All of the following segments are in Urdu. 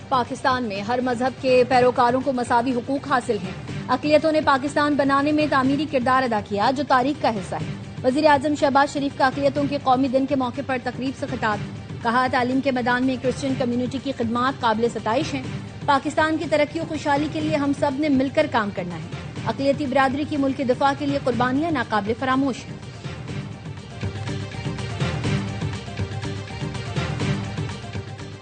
پاکستان میں ہر مذہب کے پیروکاروں کو مساوی حقوق حاصل ہیں۔ اقلیتوں نے پاکستان بنانے میں تعمیری کردار ادا کیا جو تاریخ کا حصہ ہے۔ وزیر اعظم شہباز شریف کا اقلیتوں کے قومی دن کے موقع پر تقریب سے خطاب، کہا تعلیم کے میدان میں کرسچن کمیونٹی کی خدمات قابل ستائش ہیں۔ پاکستان کی ترقی و خوشحالی کے لیے ہم سب نے مل کر کام کرنا ہے۔ اقلیتی برادری کی ملک دفاع کے لیے قربانیاں ناقابل فراموش ہیں۔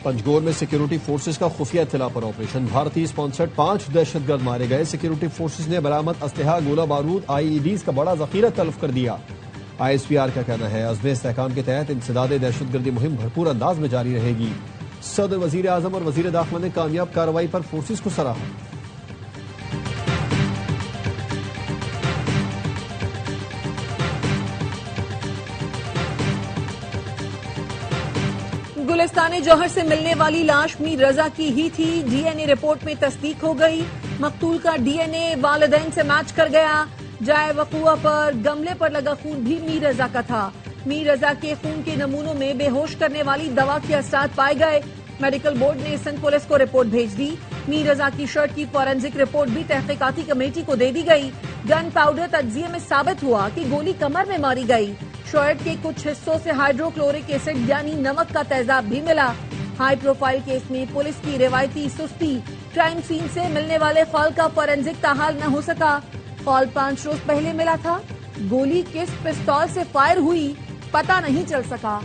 پنجگور میں سیکیورٹی فورسز کا خفیہ اطلاع پر آپریشن، بھارتی اسپانسرڈ 5 دہشت گرد مارے گئے۔ سیکیورٹی فورسز نے برآمد اسلحہ، گولہ بارود، IEDs کا بڑا ذخیرہ تلف کر دیا۔ ISPR کا کہنا ہے عزم استحکام کے تحت انسداد دہشت گردی مہم بھرپور انداز میں جاری رہے گی۔ صدر، وزیر اعظم اور وزیر داخلہ نے کامیاب کارروائی پر فورسز کو سراہا۔ گلستان جوہر سے ملنے والی لاش میر رضا کی ہی تھی، DNA رپورٹ میں تصدیق ہو گئی۔ مقتول کا DNA والدین سے میچ کر گیا۔ جائے وقوع پر گملے پر لگا خون بھی میر رضا کا تھا۔ میر رضا کے خون کے نمونوں میں بے ہوش کرنے والی دوا کے اثرات پائے گئے۔ میڈیکل بورڈ نے سندھ پولیس کو رپورٹ بھیج دی۔ میر رضا کی شرٹ کی فورینزک رپورٹ بھی تحقیقاتی کمیٹی کو دے دی گئی۔ گن پاؤڈر تجزیے میں ثابت ہوا کہ گولی کمر میں ماری گئی۔ شرٹ کے کچھ حصوں سے ہائیڈرو کلورک ایسڈ یعنی نمک کا تیزاب بھی ملا۔ ہائی پروفائل کیس میں پولیس کی روایتی سستی، کرائم سین سے ملنے والے خال کا فورینزک تاحال نہ ہو سکا۔ خال 5 روز پہلے ملا تھا۔ گولی کس پستول سے فائر ہوئی پتہ نہیں چل سکا۔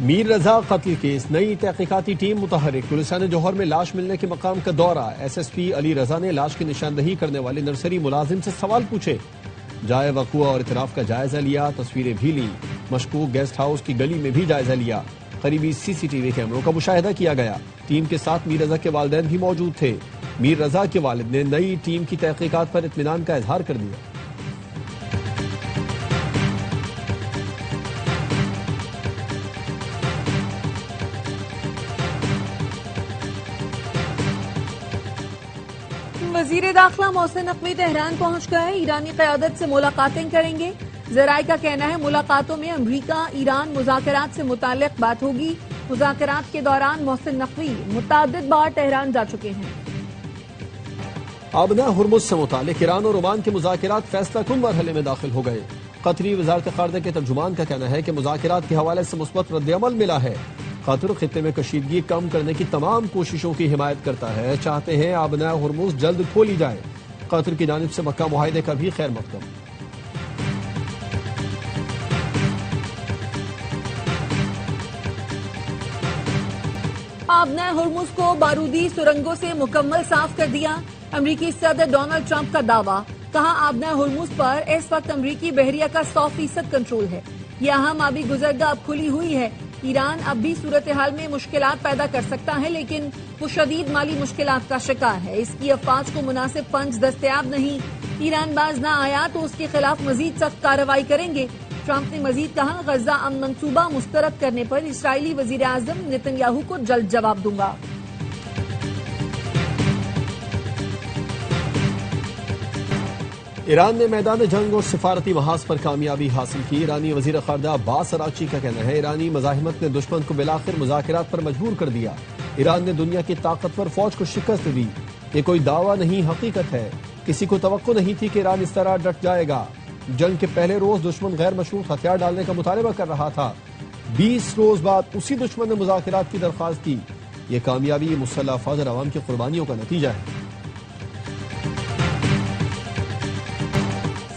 میر رضا قتل کیس، نئی تحقیقاتی ٹیم متحرک۔ گلستان جوہر میں لاش ملنے کے مقام کا دورہ، SSP علی رضا نے لاش کی نشاندہی کرنے والے نرسری ملازم سے سوال پوچھے۔ جائے وقوع اور اطراف کا جائزہ لیا، تصویریں بھی لیں۔ مشکوک گیسٹ ہاؤس کی گلی میں بھی جائزہ لیا۔ قریبی CCTV کیمروں کا مشاہدہ کیا گیا۔ ٹیم کے ساتھ میر رضا کے والدین بھی موجود تھے۔ میر رضا کے والد نے نئی ٹیم کی تحقیقات پر اطمینان کا اظہار کر دیا۔ وزیر داخلہ محسن نقوی تہران پہنچ گئے، ایرانی قیادت سے ملاقاتیں کریں گے۔ ذرائع کا کہنا ہے ملاقاتوں میں امریکہ ایران مذاکرات سے متعلق بات ہوگی۔ مذاکرات کے دوران محسن نقوی متعدد بار تہران جا چکے ہیں۔ آبنہ ہرمز سے متعلق ایران اور عمان کے مذاکرات فیصلہ کن مرحلے میں داخل ہو گئے۔ قطری وزارت خارجہ کے ترجمان کا کہنا ہے کہ مذاکرات کے حوالے سے مثبت رد عمل ملا ہے۔ قطر خطے میں کشیدگی کم کرنے کی تمام کوششوں کی حمایت کرتا ہے، چاہتے ہیں آبنہ ہرمز جلد کھولی جائے۔ قطر کی جانب سے مکہ معاہدے کا بھی خیر مقدم۔ آبنہ ہرمز کو بارودی سرنگوں سے مکمل صاف کر دیا، امریکی صدر ڈونلڈ ٹرمپ کا دعویٰ، کہا آبنہ ہرمز پر اس وقت امریکی بحریہ کا 100% کنٹرول ہے۔ یہ اہم آبی گزرگاہ اب کھلی ہوئی ہے۔ ایران اب بھی صورتحال میں مشکلات پیدا کر سکتا ہے، لیکن وہ شدید مالی مشکلات کا شکار ہے۔ اس کی افواج کو مناسب فنڈز دستیاب نہیں۔ ایران باز نہ آیا تو اس کے خلاف مزید سخت کارروائی کریں گے۔ ٹرمپ نے مزید کہا غزہ امن منصوبہ مسترد کرنے پر اسرائیلی وزیر اعظم نتن یاہو کو جلد جواب دوں گا۔ ایران نے میدان جنگ اور سفارتی محاذ پر کامیابی حاصل کی۔ ایرانی وزیر خارجہ عباس اراغچی کا کہنا ہے ایرانی مزاحمت نے دشمن کو بالآخر مذاکرات پر مجبور کر دیا۔ ایران نے دنیا کی طاقتور فوج کو شکست دی۔ یہ کوئی دعویٰ نہیں، حقیقت ہے۔ کسی کو توقع نہیں تھی کہ ایران اس طرح ڈٹ جائے گا۔ جنگ کے پہلے روز دشمن غیر مشروط ہتھیار ڈالنے کا مطالبہ کر رہا تھا۔ 20 روز بعد اسی دشمن نے مذاکرات کی درخواست کی۔ یہ کامیابی مسلح افواج اور عوام کی قربانیوں کا نتیجہ ہے۔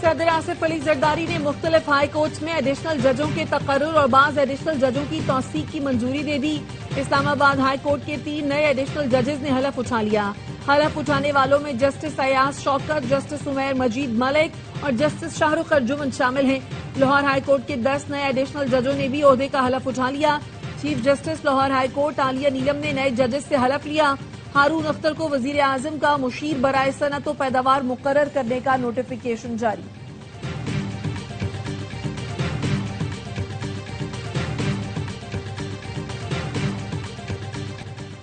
صدر آصف علی زرداری نے مختلف ہائی کورٹس میں ایڈیشنل ججوں کے تقرر اور بعض ایڈیشنل ججوں کی توثیق کی منظوری دے دی۔ اسلام آباد ہائی کورٹ کے 3 نئے ایڈیشنل ججز نے حلف اٹھا لیا۔ حلف اٹھانے والوں میں جسٹس ایاز شوکت، جسٹس عمیر مجید ملک اور جسٹس شاہ رخ ارجمن شامل ہیں۔ لاہور ہائی کورٹ کے 10 نئے ایڈیشنل ججوں نے بھی عہدے کا حلف اٹھا لیا۔ Chief justice Lahore high court عالیہ نیلم نے نئے ججز سے حلف لیا۔ ہارون اختر کو وزیر اعظم کا مشیر برائے صنعت و پیداوار مقرر کرنے کا نوٹیفیکیشن جاری۔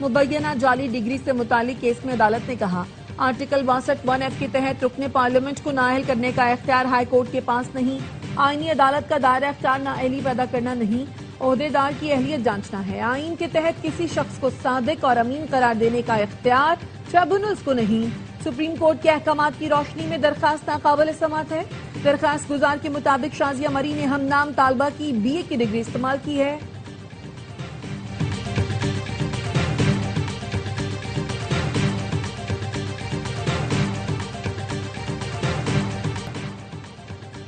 مبینہ جعلی ڈگری سے متعلق کیس میں عدالت نے کہا آرٹیکل 62(1)F کے تحت رکن پارلیمنٹ کو نااہل کرنے کا اختیار ہائی کورٹ کے پاس نہیں. آئینی عدالت کا دائرہ اختیار نااہلی پیدا کرنا نہیں، عہدیدار کی اہلیت جانچنا ہے. آئین کے تحت کسی شخص کو صادق اور امین قرار دینے کا اختیار ٹریبونلز کو نہیں. سپریم کورٹ کے احکامات کی روشنی میں درخواست ناقابل سماعت ہے. درخواست گزار کے مطابق شازیہ مری نے ہم نام طالبہ کی BA کی ڈگری استعمال کی ہے.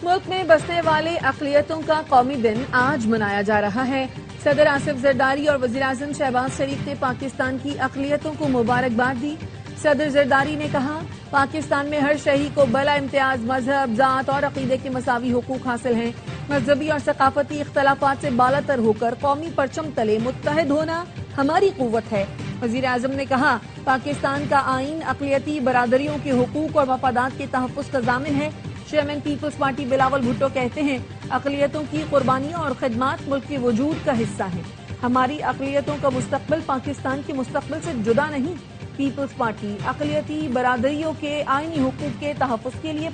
ملک میں بسنے والے اقلیتوں کا قومی دن آج منایا جا رہا ہے. صدر آصف زرداری اور وزیراعظم شہباز شریف نے پاکستان کی اقلیتوں کو مبارکباد دی. صدر زرداری نے کہا پاکستان میں ہر شہری کو بلا امتیاز مذہب، ذات اور عقیدے کے مساوی حقوق حاصل ہیں. مذہبی اور ثقافتی اختلافات سے بالاتر ہو کر قومی پرچم تلے متحد ہونا ہماری قوت ہے. وزیراعظم نے کہا پاکستان کا آئین اقلیتی برادریوں کے حقوق اور مفادات کے تحفظ کا ضامن ہے. چیئرمین پیپلز پارٹی بلاول بھٹو کہتے ہیں اقلیتوں کی قربانیاں اور خدمات ملک کے وجود کا حصہ ہیں. ہماری اقلیتوں کا مستقبل پاکستان کے مستقبل سے جدا نہیں. پیپلز پارٹی اقلیتی برادریوں کے آئینی حقوق کے تحفظ کے لیے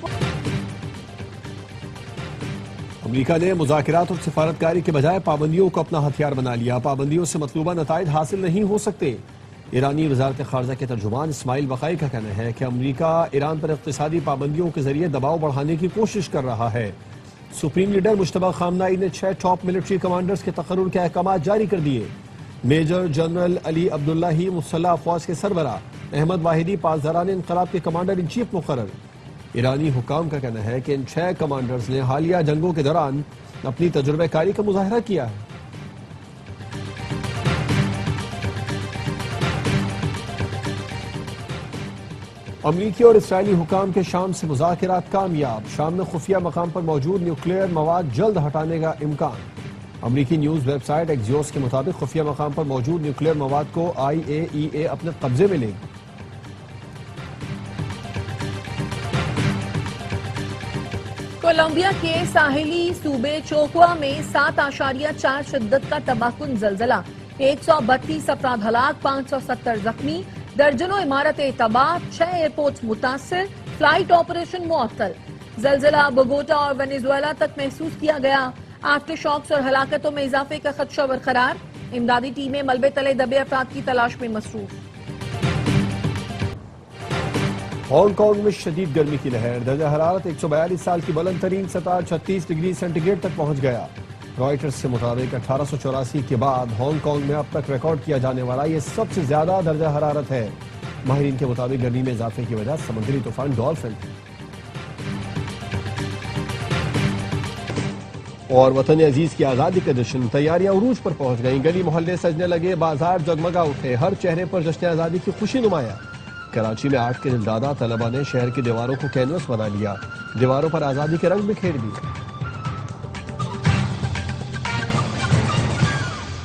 امریکہ نے مذاکرات اور سفارتکاری کے بجائے پابندیوں کو اپنا ہتھیار بنا لیا. پابندیوں سے مطلوبہ نتائج حاصل نہیں ہو سکتے. ایرانی وزارت خارجہ کے ترجمان اسماعیل بقائی کا کہنا ہے کہ امریکہ ایران پر اقتصادی پابندیوں کے ذریعے دباؤ بڑھانے کی کوشش کر رہا ہے. سپریم لیڈر مجتبی خامنہئی نے 6 ٹاپ ملٹری کمانڈرز کے تقرر کے احکامات جاری کر دیے. میجر جنرل علی عبداللہ مسلح افواج کے سربراہ احمد واحدی پاسداران انقلاب کے کمانڈر ان چیف مقرر. ایرانی حکام کا کہنا ہے کہ ان 6 کمانڈرز نے حالیہ جنگوں کے دوران اپنی تجربہ کاری کا مظاہرہ کیا ہے. امریکی اور اسرائیلی حکام کے شام سے مذاکرات کامیاب. شام میں خفیہ مقام پر موجود نیوکلیئر مواد جلد ہٹانے کا امکان. امریکی نیوز ویب سائٹ ایکزیوس کے مطابق خفیہ مقام پر موجود نیوکلیئر مواد کو IAEA اپنے قبضے میں لے گی. کولمبیا کے ساحلی صوبے چوکوا میں 7.4 شدت کا تباہ کن زلزلہ. 132 افراد ہلاک، 570 زخمی، درجنوں عمارتیں تباہ، 6 ایئرپورٹس متاثر، فلائٹ آپریشن معطل. زلزلہ بوگوٹا اور وینیزویلا تک محسوس کیا گیا. آفٹر شاکس اور ہلاکتوں میں اضافے کا خدشہ برقرار. امدادی ٹیمیں ملبے تلے دبے افراد کی تلاش میں مصروف. ہانگ کانگ میں شدید گرمی کی لہر. درجہ حرارت 142 سال کی بلند ترین سطح 36 ڈگری سینٹی گریڈ تک پہنچ گیا. رائٹرز سے مطابق 1884 کے بعد ہانگ کانگ میں اب تک ریکارڈ کیا جانے والا یہ سب سے زیادہ درجہ حرارت ہے. ماہرین کے مطابق گرمی میں اضافے کی وجہ سمندری طوفان ڈالفن ہے. اور وطن عزیز کی آزادی کا جشن، تیاریاں عروج پر پہنچ گئیں. گلی محلے سجنے لگے، بازار جگمگا اٹھے، ہر چہرے پر جشن آزادی کی خوشی نمایاں. کراچی میں 8 کے دلدادہ طلبہ نے شہر کی دیواروں کو کینوس بنا لیا. دیواروں پر آزادی کے رنگ بکھیر دیے.